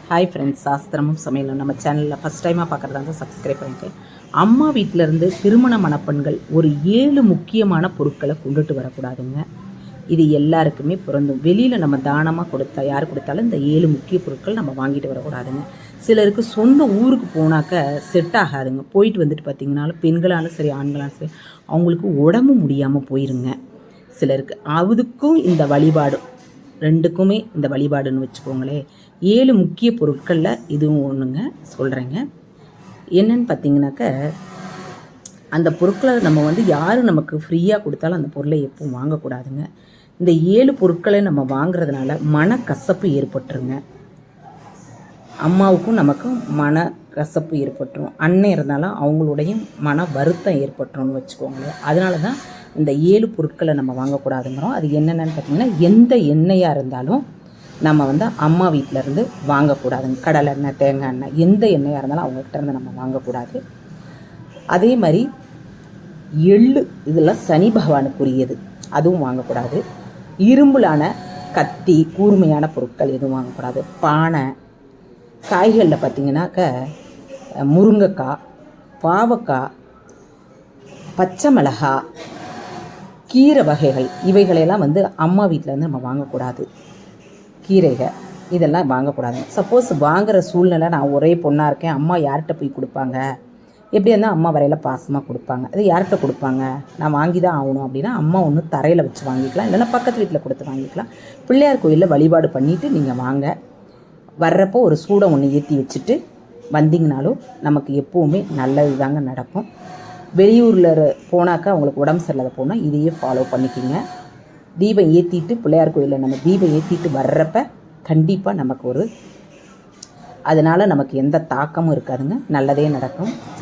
Hi friends, சாஸ்திரமும் சமையலும் நம்ம சேனலில் ஃபஸ்ட் டைமாக பார்க்குறதா இருந்தால் சப்ஸ்கிரைப் பண்ணிட்டு, அம்மா வீட்டிலேருந்து திருமண மணப்பெண்கள் ஒரு 7 முக்கியமான பொருட்களை கொண்டுட்டு வரக்கூடாதுங்க. இது எல்லாருக்குமே பொருந்தும். வெளியில் நம்ம தானமாக கொடுத்தா யார் கொடுத்தாலும் இந்த 7 முக்கிய பொருட்கள் நம்ம வாங்கிட்டு வரக்கூடாதுங்க. சிலருக்கு சொந்த ஊருக்கு போனாக்க செட் ஆகாதுங்க. போயிட்டு வந்துட்டு பார்த்திங்கனாலும் பெண்களாலும் சரி ஆண்களாலும் சரி அவங்களுக்கு உடம்பு முடியாமல் போயிருங்க. சிலருக்கு அதுக்கும் இந்த வழிபாடு ரெண்டுக்குமே இந்த வழிபாடுன்னு வச்சுக்கோங்களேன். 7 முக்கிய பொருட்களில் இதுவும் ஒன்றுங்க சொல்கிறேங்க. என்னன்னு பார்த்தீங்கன்னாக்க, அந்த பொருட்களை நம்ம யார் நமக்கு ஃப்ரீயாக கொடுத்தாலும் அந்த பொருளை எப்பவும் வாங்கக்கூடாதுங்க. இந்த 7 பொருட்களை நம்ம வாங்குறதுனால மனக்கசப்பு ஏற்பட்டுருங்க. அம்மாவுக்கும் நமக்கும் மனக்கசப்பு ஏற்பட்டுரும். அண்ணன் இருந்தாலும் அவங்களுடைய மன வருத்தம் ஏற்பட்டுரும்னு வச்சுக்கோங்களேன். அதனால தான் இந்த 7 பொருட்களை நம்ம வாங்கக்கூடாதுங்கிறோம். அது என்னென்னு பார்த்தீங்கன்னா, எந்த எண்ணெயாக இருந்தாலும் நம்ம அம்மா வீட்டிலேருந்து வாங்கக்கூடாதுங்க. கடலை எண்ணெய், தேங்காய் எண்ணெய், எந்த எண்ணெயாக இருந்தாலும் அவங்ககிட்ட இருந்து நம்ம வாங்கக்கூடாது. அதே மாதிரி எள்ளு, இதெல்லாம் சனி பகவானுக்குரியது, அதுவும் வாங்கக்கூடாது. இரும்புலான கத்தி, கூர்மையான பொருட்கள் எதுவும் வாங்கக்கூடாது. பானை, காய்களில் பார்த்திங்கனாக்க முருங்கைக்காய், பாவக்காய், பச்சை மிளகா, கீரை வகைகள், இவைகளையெல்லாம் அம்மா வீட்டிலேருந்து நம்ம வாங்கக்கூடாது. கீரைகள் இதெல்லாம் வாங்கக்கூடாதுங்க. சப்போஸ் வாங்குகிற சூழ்நிலை, நான் ஒரே பொண்ணாக இருக்கேன், அம்மா யார்கிட்ட போய் கொடுப்பாங்க, எப்படி இருந்தால் அம்மா வரையில் பாசமாக கொடுப்பாங்க, அது யார்கிட்ட கொடுப்பாங்க, நான் வாங்கி தான் ஆகணும் அப்படின்னா அம்மா ஒன்று தரையில் வச்சு வாங்கிக்கலாம், இல்லைன்னா பக்கத்து வீட்டில் கொடுத்து வாங்கிக்கலாம். பிள்ளையார் கோயிலில் வழிபாடு பண்ணிவிட்டு நீங்கள் வாங்க. வர்றப்போ ஒரு சூடம் ஒன்று ஏற்றி வச்சுட்டு வந்தீங்கனாலும் நமக்கு எப்போவுமே நல்லது தாங்க நடக்கும். வெளியூரில் போனாக்கா அவங்களுக்கு உடம்பு சரியில்லாத போனால் இதையே ஃபாலோ பண்ணிக்கிங்க. தீபம் ஏற்றிட்டு, பிள்ளையார் கோயிலில் நம்ம தீபம் ஏற்றிட்டு வர்றப்ப கண்டிப்பாக நமக்கு அதனால் நமக்கு எந்த தாக்கமும் இருக்காதுங்க, நல்லதே நடக்கும்.